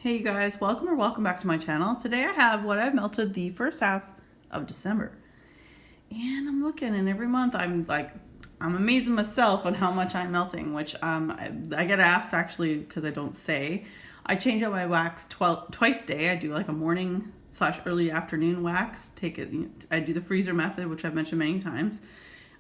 Hey you guys, welcome back to my channel. Today I have what I've melted the first half of December. And I'm looking, and every month I'm amazing myself on how much I'm melting, which I get asked actually because I don't say. I change out my wax twice a day. I do like a morning / early afternoon wax. I do the freezer method, which I've mentioned many times,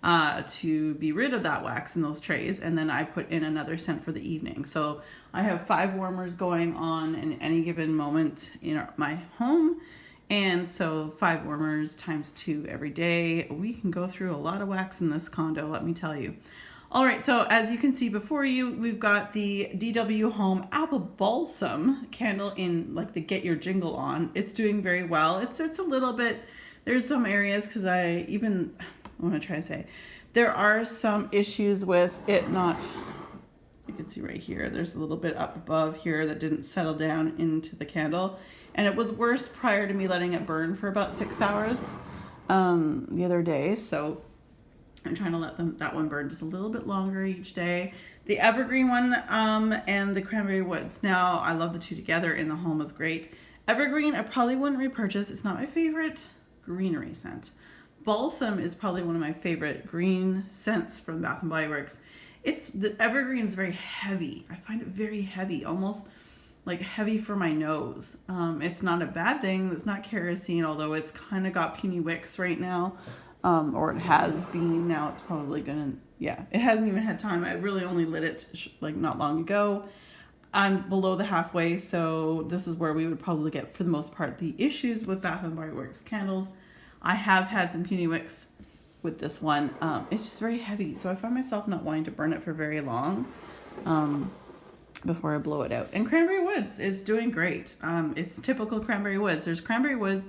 to be rid of that wax in those trays, and then I put in another scent for the evening. So I have 5 warmers going on in any given moment in my home, and so 5 warmers times 2 every day. We can go through a lot of wax in this condo, let me tell you. All right, so as you can see before you, we've got the DW Home Apple Balsam candle in like the Get Your Jingle On. It's doing very well. It's a little bit, there's some areas because I want to try to say, there are some issues with it not, you can see right here, there's a little bit up above here that didn't settle down into the candle. And it was worse prior to me letting it burn for about 6 hours the other day. So I'm trying to let that one burn just a little bit longer each day. The evergreen one and the cranberry woods. Now, I love the two together in the home, is great. Evergreen, I probably wouldn't repurchase. It's not my favorite greenery scent. Balsam is probably one of my favorite green scents from Bath & Body Works. The evergreen is very heavy. I find it very heavy, almost like heavy for my nose. It's not a bad thing. It's not kerosene, although it's kind of got puny wicks right now. Or it has been. Now it's probably gonna, yeah, it hasn't even had time. I really only lit it like not long ago. I'm below the halfway, so this is where we would probably get, for the most part, the issues with Bath & Body Works candles. I have had some puny wicks with this one. It's just very heavy, so I find myself not wanting to burn it for very long before I blow it out. And cranberry woods is doing great. It's typical cranberry woods. There's cranberry woods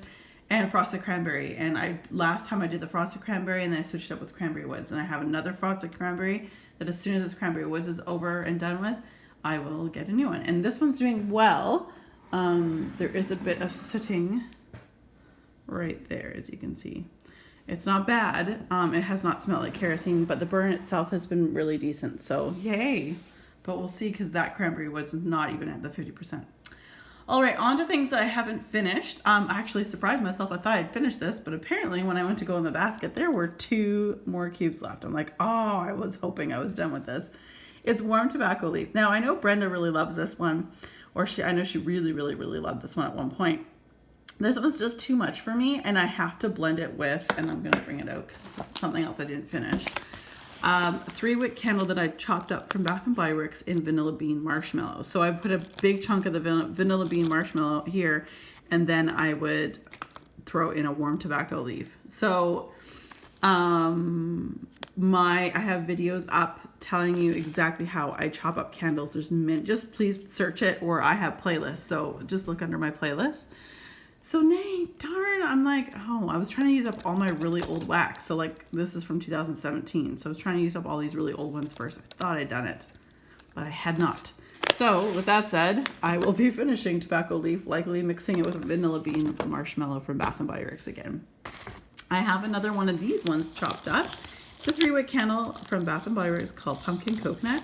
and frosted cranberry, and last time I did the frosted cranberry, and then I switched up with cranberry woods, and I have another frosted cranberry that as soon as this cranberry woods is over and done with, I will get a new one. And this one's doing well. There is a bit of sooting right there, as you can see. It's not bad. It has not smelled like kerosene, but the burn itself has been really decent, so yay. But we'll see, because that cranberry woods is not even at the 50%. All right, on to things that I haven't finished. I actually surprised myself. I thought I'd finished this, but apparently when I went to go in the basket, there were 2 more cubes left. I'm like, oh, I was hoping I was done with this. It's warm tobacco leaf. Now, I know Brenda really loves this one, or I know she really, really, really loved this one at one point. This was just too much for me, and I have to blend it with, and I'm going to bring it out because something else I didn't finish. 3-wick candle that I chopped up from Bath & Body Works in vanilla bean marshmallow. So I put a big chunk of the vanilla bean marshmallow here, and then I would throw in a warm tobacco leaf. So I have videos up telling you exactly how I chop up candles. Just please search it, or I have playlists. So just look under my playlist. So darn, I'm like, oh, I was trying to use up all my really old wax. So like, this is from 2017. So I was trying to use up all these really old ones first. I thought I'd done it, but I had not. So with that said, I will be finishing tobacco leaf, likely mixing it with vanilla bean marshmallow from Bath & Body Works again. I have another one of these ones chopped up. It's a 3-wick candle from Bath & Body Works called Pumpkin Coconut.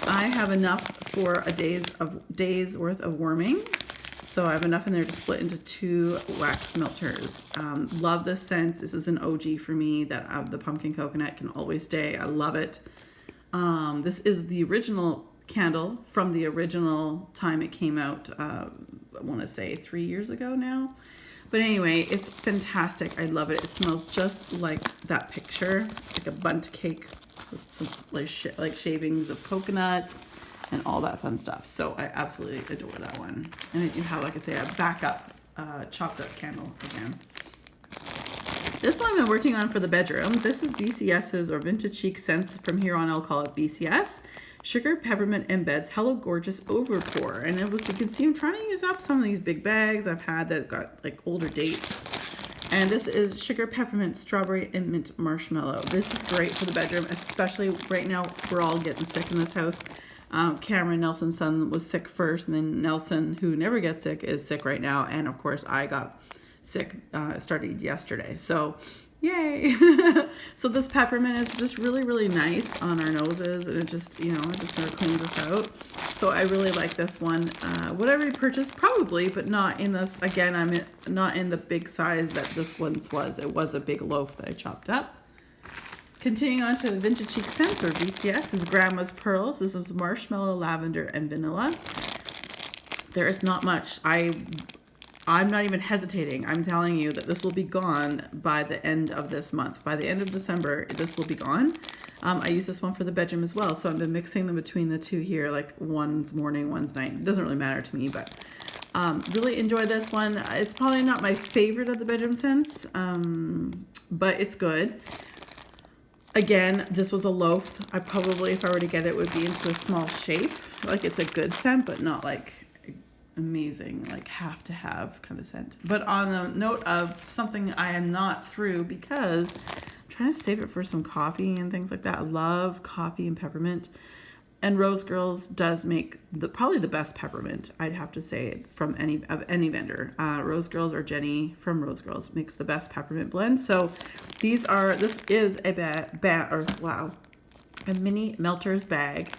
I have enough for a day's worth of warming. So I have enough in there to split into 2 wax melters. Love this scent. This is an OG for me. The pumpkin coconut can always stay. I love it. This is the original candle from the original time it came out. I want to say 3 years ago now. But anyway, it's fantastic. I love it. It smells just like that picture, like a bundt cake with some like shavings of coconut and all that fun stuff. So I absolutely adore that one. And I do have, like I say, a backup chopped up candle again. This one I've been working on for the bedroom. This is BCS's, or Vintage Chic Scents. From here on, I'll call it BCS. Sugar Peppermint Embeds Hello Gorgeous Overpour. And you can see I'm trying to use up some of these big bags I've had that got like older dates. And this is Sugar Peppermint Strawberry and Mint Marshmallow. This is great for the bedroom, especially right now. We're all getting sick in this house. Cameron, Nelson's son, was sick first, and then Nelson, who never gets sick, is sick right now. And of course, I got sick, started yesterday. So Yay! So this peppermint is just really, really nice on our noses, and it just, you know, it just sort of cleans us out. So I really like this one. Whatever you purchase, probably, but not in this. Again, not in the big size that this once was. It was a big loaf that I chopped up. Continuing on to the Vintage Chic Scent, or VCS, is Grandma's Pearls. This is marshmallow, lavender, and vanilla. There is not much. I'm not even hesitating. I'm telling you that this will be gone by the end of this month. By the end of December, this will be gone. I use this one for the bedroom as well, so I've been mixing them between the two here, like one's morning, one's night. It doesn't really matter to me, but really enjoy this one. It's probably not my favorite of the bedroom scents, but it's good. Again, this was a loaf. I probably, if I were to get it, would be into a small shape. Like, it's a good scent, but not like amazing, like have to have kind of scent. But on a note of something I am not through, because I'm trying to save it for some coffee and things like that. I love coffee and peppermint, and Rose Girls does make probably the best peppermint, I'd have to say, from any vendor. Rose Girls, or Jenny from Rose Girls, makes the best peppermint blend. So this is a mini melters bag.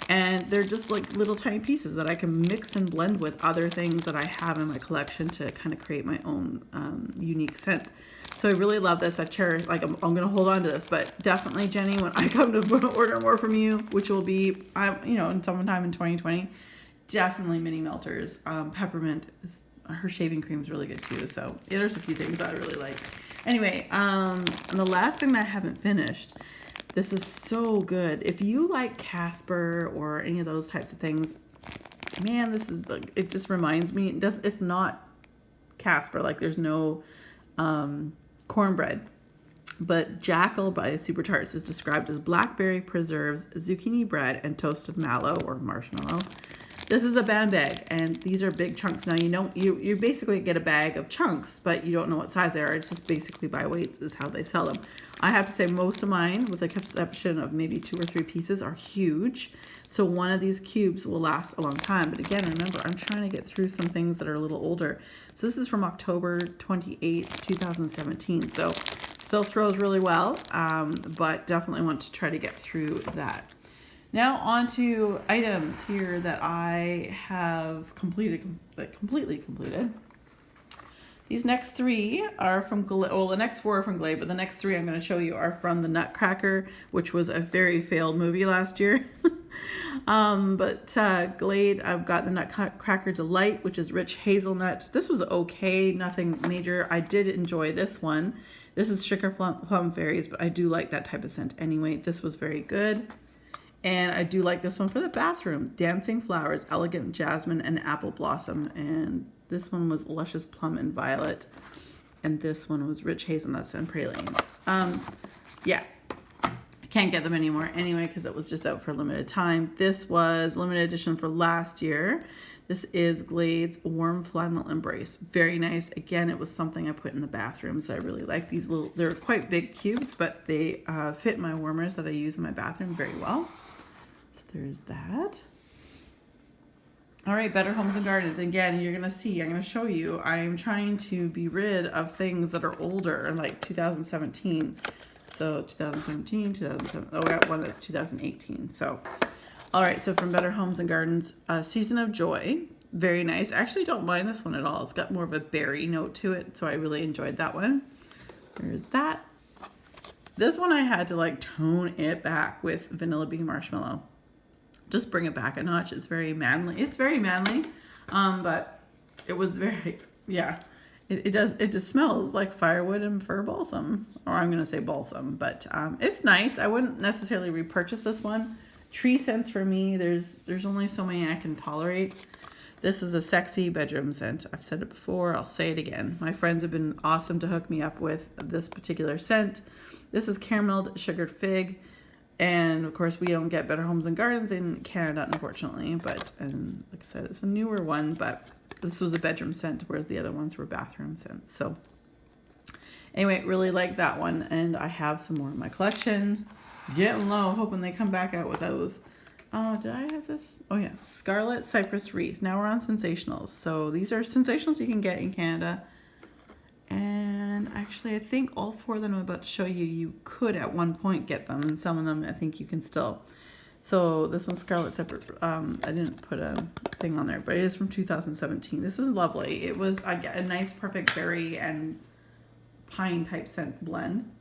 And they're just like little tiny pieces that I can mix and blend with other things that I have in my collection to kind of create my own unique scent. So I really love this. I cherish, like, I'm going to hold on to this, but definitely, Jenny, when I come to order more from you, which will be, in sometime in 2020, definitely mini melters. Peppermint, her shaving cream is really good too. So yeah, there's a few things that I really like. Anyway, and the last thing that I haven't finished, this is so good. If you like Casper or any of those types of things, man, this is it just reminds me, it's not Casper, like there's no cornbread. But Jackal by Super Tarts is described as blackberry preserves, zucchini bread, and toasted mallow or marshmallow. This is a band bag, and these are big chunks. Now, you basically get a bag of chunks, but you don't know what size they are. It's just basically by weight is how they sell them. I have to say most of mine, with the exception of maybe 2 or 3 pieces, are huge. So one of these cubes will last a long time. But again, remember, I'm trying to get through some things that are a little older. So this is from October 28th, 2017. So still throws really well, but definitely want to try to get through that. Now on to items here that I have completely completed. These next 3 are from Glade. Well, the next 4 are from Glade, but the next 3 I'm going to show you are from the Nutcracker, which was a very failed movie last year. Glade, I've got the Nutcracker Delight, which is rich hazelnut. This was okay, nothing major. I did enjoy this one. This is Sugar Plum Fairies, but I do like that type of scent anyway. This was very good. And I do like this one for the bathroom. Dancing Flowers, Elegant Jasmine, and Apple Blossom. And this one was Luscious Plum and Violet. And this one was Rich Hazelnuts and Praline. Yeah, I can't get them anymore anyway because it was just out for a limited time. This was limited edition for last year. This is Glade's Warm Flannel Embrace. Very nice. Again, it was something I put in the bathroom, so I really like these little, they're quite big cubes, but they fit my warmers that I use in my bathroom very well. So there's that. All right, Better Homes and Gardens. Again, you're gonna see, I'm gonna show you, I'm trying to be rid of things that are older, like 2017. So 2017, 2007, oh, we got one that's 2018. So, all right, so from Better Homes and Gardens, Season of Joy. Very nice. I actually don't mind this one at all. It's got more of a berry note to it, so I really enjoyed that one. There's that. This one I had to like tone it back with Vanilla Bean Marshmallow. Just bring it back a notch. It's very manly. It's very manly, but it was very, yeah. It just smells like firewood and fir balsam, or I'm gonna say balsam, but it's nice. I wouldn't necessarily repurchase this one. Tree scents for me, there's only so many I can tolerate. This is a sexy bedroom scent. I've said it before, I'll say it again. My friends have been awesome to hook me up with this particular scent. This is Carameled Sugared Fig. And of course, we don't get Better Homes and Gardens in Canada, unfortunately. But, and like I said, it's a newer one, but this was a bedroom scent, whereas the other ones were bathroom scents. So anyway, really like that one. And I have some more in my collection. Getting low, hoping they come back out with those. Oh, did I have this? Oh yeah, Scarlet Cypress Wreath. Now we're on Sensationals. So these are Sensationals you can get in Canada. And And actually, I think all 4 of them I'm about to show you, you could at one point get them, and some of them I think you can still. So this one's Scarlet Separate. I didn't put a thing on there, but it is from 2017. This was lovely. It was a nice, perfect berry and pine type scent blend.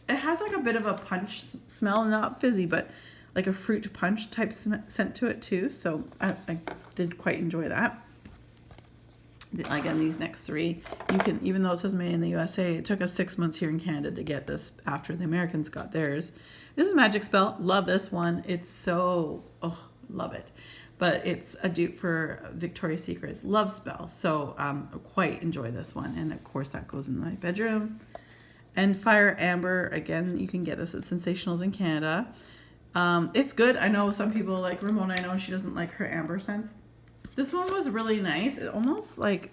It has like a bit of a punch smell, not fizzy, but like a fruit punch type scent to it too. So I did quite enjoy that. Again, these next 3, you can, even though it says made in the USA, it took us 6 months here in Canada to get this after the Americans got theirs. This is Magic Spell. Love this one. It's so, oh, love it. But it's a dupe for Victoria's Secret's Love Spell. So quite enjoy this one. And of course that goes in my bedroom. And Fire Amber, again, you can get this at Sensationals in Canada. It's good. I know some people like Ramona, I know she doesn't like her amber scents. This one was really nice. It almost like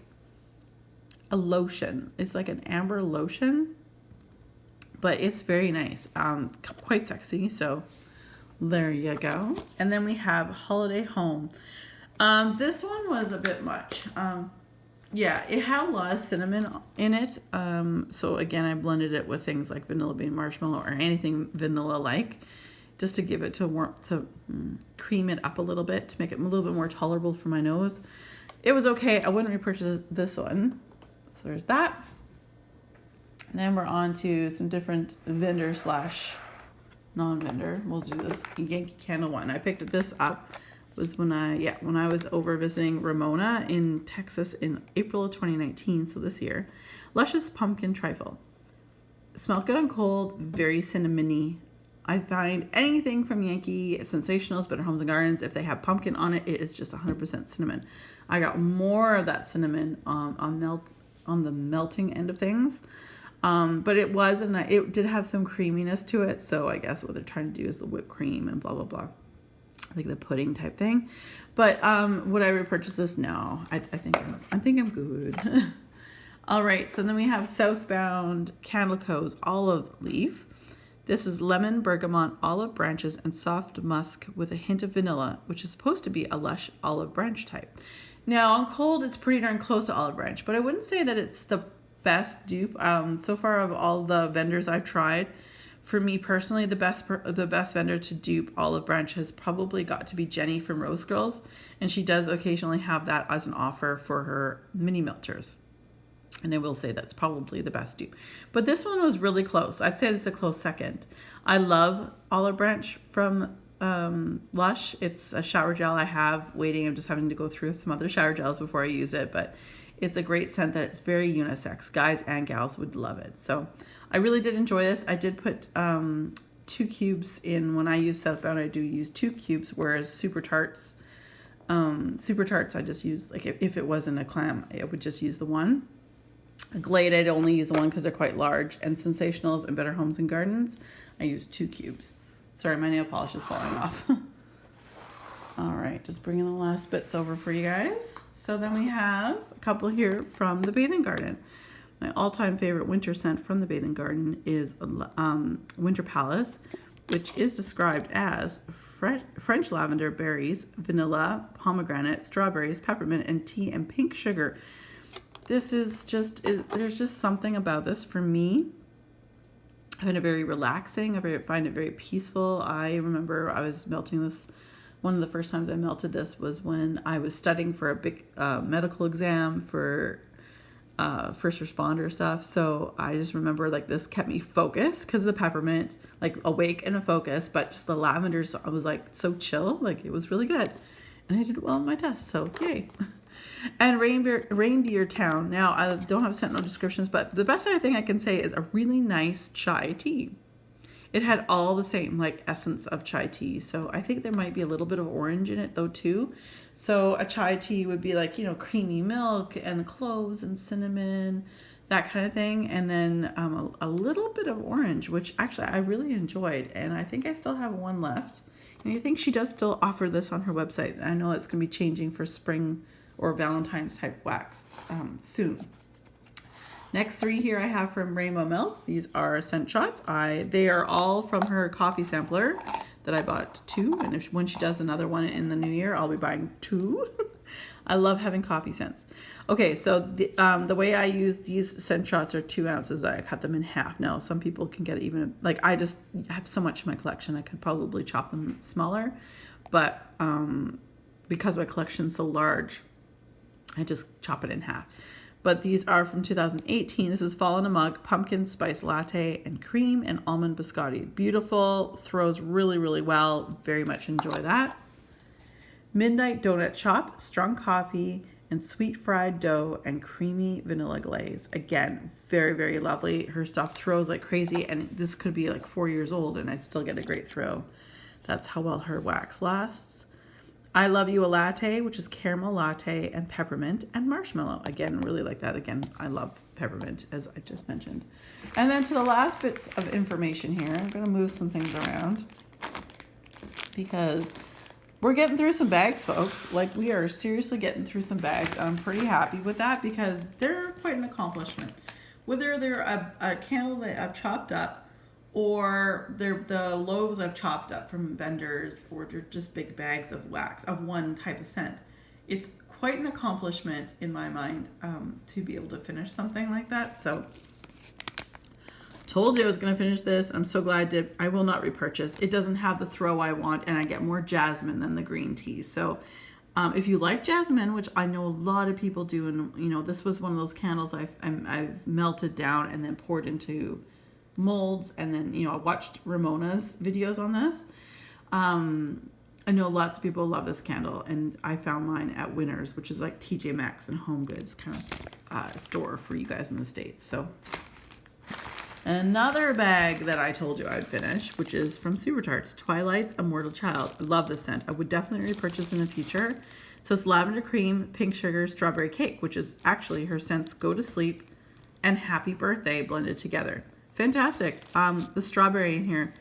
a lotion. It's like an amber lotion, but it's very nice. Quite sexy. So there you go. And then we have Holiday Home. This one was a bit much. Yeah, it had a lot of cinnamon in it. So again, I blended it with things like vanilla bean marshmallow or anything vanilla like, just to give it to cream it up a little bit to make it a little bit more tolerable for my nose. It was okay. I wouldn't repurchase this one. So there's that. And then we're on to some different vendor / non-vendor. We'll do this Yankee Candle one. I picked this up was when I was over visiting Ramona in Texas in April of 2019, so this year. Luscious Pumpkin Trifle. Smelled good on cold, very cinnamony. I find anything from Yankee Sensationals, Better Homes and Gardens, if they have pumpkin on it, it is just 100% cinnamon. I got more of that cinnamon on the melting end of things. But it did have some creaminess to it, so I guess what they're trying to do is the whipped cream and blah, blah, blah. Like the pudding type thing. But would I repurchase this? No. I think I'm good. All right, so then we have Southbound Calico's Olive Leaf. This is lemon, bergamot, olive branches, and soft musk with a hint of vanilla, which is supposed to be a lush olive branch type. Now, on cold, it's pretty darn close to olive branch, but I wouldn't say that it's the best dupe. So far of all the vendors I've tried, for me personally, the best vendor to dupe olive branch has probably got to be Jenny from Rose Girls, and she does occasionally have that as an offer for her mini melters. And I will say that's probably the best dupe. But this one was really close. I'd say it's a close second. I love Olive Branch from Lush. It's a shower gel I have waiting. I'm just having to go through some other shower gels before I use it. But it's a great scent that it's very unisex. Guys and gals would love it. So I really did enjoy this. I did put 2 cubes in. When I use Southbound, I do use 2 cubes. Whereas Super Tarts, I just use, like if it wasn't a clam, I would just use the 1. Glade, I'd only use the 1 because they're quite large. And Sensationals and Better Homes and Gardens, I use 2 cubes. Sorry, my nail polish is falling off. All right, just bringing the last bits over for you guys. So then we have a couple here from the Bathing Garden. My all-time favorite winter scent from the Bathing Garden is Winter Palace, which is described as French lavender, berries, vanilla, pomegranate, strawberries, peppermint, and tea and pink sugar. This is just, there's just something about this for me. I find it very relaxing. I find it very peaceful. I remember I was melting this. One of the first times I melted this was when I was studying for a big medical exam for first responder stuff. So I just remember like this kept me focused because of the peppermint, like awake and a focus, but just the lavenders, I was like so chill, like it was really good. And I did well on my test, so yay. And Reindeer Town. Now, I don't have scent no descriptions, but the best thing I can say is a really nice chai tea. It had all the same like essence of chai tea. So I think there might be a little bit of orange in it though too. So a chai tea would be like, creamy milk and cloves and cinnamon, that kind of thing. And then a little bit of orange, which actually I really enjoyed. And I think I still have 1 left. And I think she does still offer this on her website. I know it's going to be changing for spring or Valentine's type wax soon. Next 3 here I have from Remo Mills. These are scent shots. They are all from her coffee sampler that I bought 2. And when she does another one in the new year, I'll be buying 2. I love having coffee scents. Okay, so the way I use these scent shots are 2 ounces. I cut them in half. Now, some people can get even, like I just have so much in my collection, I could probably chop them smaller. But because my collection's so large, I just chop it in half. But these are from 2018. This is Fall in a Mug, Pumpkin Spice Latte, and Cream and Almond Biscotti. Beautiful, throws really, really well. Very much enjoy that. Midnight Donut Chop, Strong Coffee, and Sweet Fried Dough, and Creamy Vanilla Glaze. Again, very, very lovely. Her stuff throws like crazy, and this could be like 4 years old, and I'd still get a great throw. That's how well her wax lasts. I Love You a Latte, which is caramel latte and peppermint and marshmallow. Again, really like that. Again, I love peppermint, as I just mentioned. And then to the last bits of information here, I'm going to move some things around because we're getting through some bags, folks. Like, we are seriously getting through some bags. I'm pretty happy with that because they're quite an accomplishment. Whether they're a candle that I've chopped up, or they're the loaves I've chopped up from vendors, or they're just big bags of wax of one type of scent. It's quite an accomplishment in my mind to be able to finish something like that. So told you I was going to finish this. I'm so glad I did. I will not repurchase. It doesn't have the throw I want, and I get more jasmine than the green tea. So if you like jasmine, which I know a lot of people do, and you know, this was one of those candles I've melted down and then poured into molds, and then, you know, I watched Ramona's videos on this. I know lots of people love this candle, and I found mine at Winners, which is like TJ Maxx and Home Goods kind of store for you guys in the States. So another bag that I told you I'd finish, which is from Super Tarts, Twilight's Immortal Child. I love this scent. I would definitely repurchase in the future. So it's lavender cream, pink sugar, strawberry cake, which is actually her scents Go to Sleep and Happy Birthday blended together. Fantastic. The strawberry in here,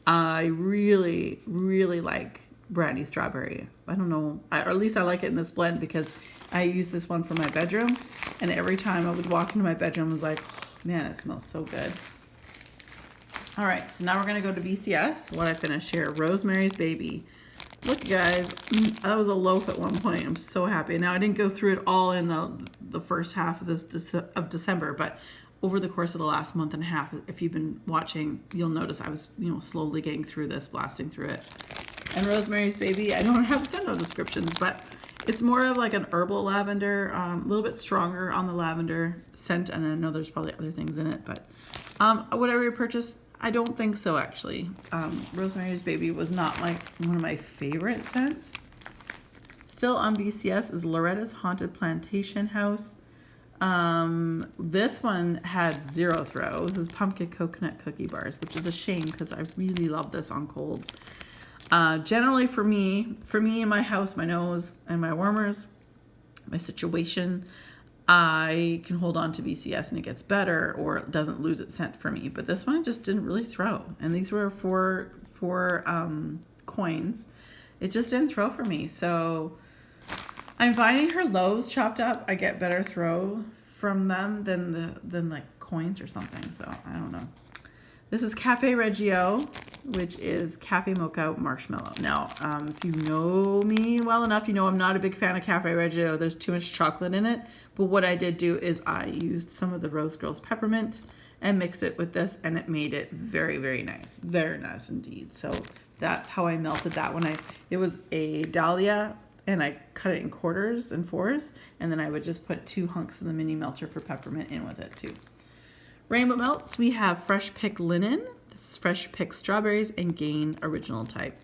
I really, really like brandy strawberry. I don't know, or at least I like it in this blend because I use this one for my bedroom, and every time I would walk into my bedroom, I was like, oh, man, it smells so good. All right, so now we're gonna go to BCS. What I finished here, Rosemary's Baby. Look, guys, that was a loaf at one point. I'm so happy. Now I didn't go through it all in the first half of December, but over the course of the last month and a half, if you've been watching, you'll notice I was, you know, slowly getting through this, blasting through it. And Rosemary's Baby, I don't have scent no descriptions, but it's more of like an herbal lavender, a little bit stronger on the lavender scent, and I know there's probably other things in it, but would I repurchase? I don't think so, actually. Rosemary's Baby was not like one of my favorite scents. Still on BCS is Lorettas Haunted Plantation House. This one had 0 throw. This is pumpkin coconut cookie bars, which is a shame because I really love this on cold. Generally for me in my house, my nose and my warmers, my situation, I can hold on to BCS and it gets better, or it doesn't lose its scent for me. But this one just didn't really throw, and these were four coins. It just didn't throw for me. So I'm finding her loaves chopped up, I get better throw from them than like coins or something. So I don't know. This is Cafe Reggio, which is Cafe Mocha Marshmallow. Now, if you know me well enough, you know I'm not a big fan of Cafe Reggio. There's too much chocolate in it. But what I did do is I used some of the Rose Girls peppermint and mixed it with this, and it made it very, very nice. Very nice indeed. So that's how I melted that one. It was a dahlia, and I cut it in quarters and 4s, and then I would just put 2 hunks of the mini melter for peppermint in with it too. Remo Melts, we have Fresh Picked Linen, this is Fresh Picked Strawberries, and Gain Original Type.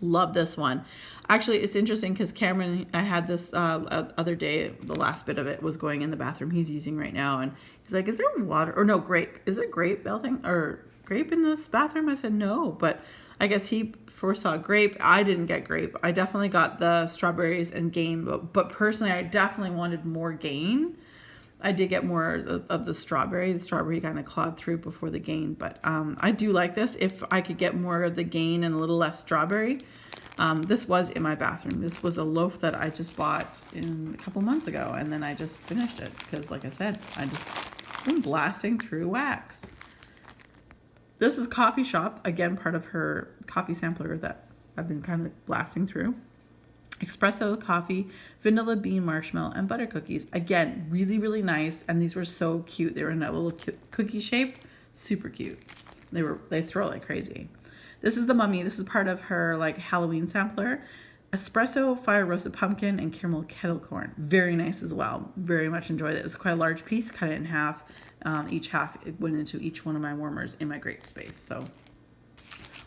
Love this one. Actually, it's interesting because Cameron, I had this other day, the last bit of it was going in the bathroom he's using right now, and he's like, is there water, or no, grape, is there grape melting, or grape in this bathroom? I said no, but I guess he foresaw grape. I didn't get grape. I definitely got the strawberries and Gain, but personally, I definitely wanted more Gain. I did get more of the strawberry. The strawberry kind of clawed through before the Gain, but I do like this. If I could get more of the Gain and a little less strawberry. This was in my bathroom. This was a loaf that I just bought a couple months ago, and then I just finished it because, like I said, I just been blasting through wax. This is Coffee Shop, again, part of her coffee sampler that I've been kind of blasting through. espresso coffee, vanilla bean marshmallow, and butter cookies. Again, really, really nice. And these were so cute. They were in that little cookie shape. Super cute. They throw like crazy. This is the Mummy. This is part of her like Halloween sampler. Espresso, fire roasted pumpkin, and caramel kettle corn. Very nice as well. Very much enjoyed it. It was quite a large piece. Cut it in half. Each half it went into each one of my warmers in my great space. So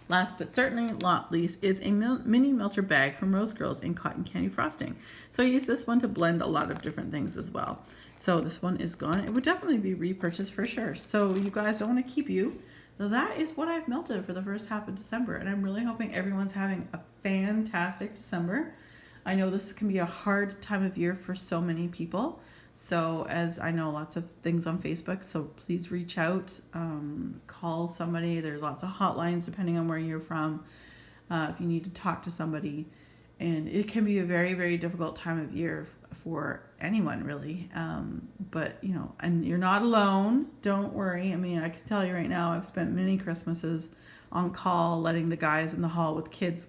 last but certainly not least is a mini melter bag from Rose Girls in cotton candy frosting. So I use this one to blend a lot of different things as well. So this one is gone. It would definitely be repurchased for sure. So you guys, don't want to keep you. That is what I've melted for the first half of December. And I'm really hoping everyone's having a fantastic December. I know this can be a hard time of year for so many people. So as I know lots of things on Facebook, so please reach out, call somebody. There's lots of hotlines depending on where you're from if you need to talk to somebody. And it can be a very, very difficult time of year for anyone really. But, you know, and you're not alone. Don't worry. I mean, I can tell you right now, I've spent many Christmases on call, letting the guys in the hall with kids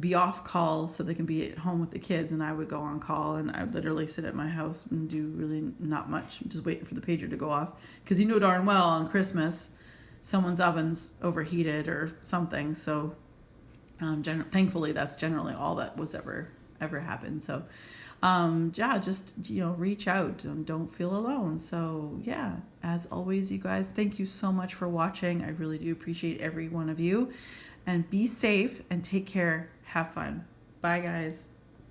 be off call so they can be at home with the kids, and I would go on call, and I would literally sit at my house and do really not much, just waiting for the pager to go off, because you know darn well on Christmas someone's oven's overheated or something. So thankfully that's generally all that was ever happened. So yeah, just, you know, reach out and don't feel alone. So yeah, as always, you guys, thank you so much for watching. I really do appreciate every one of you, and be safe and take care. Have fun. Bye guys.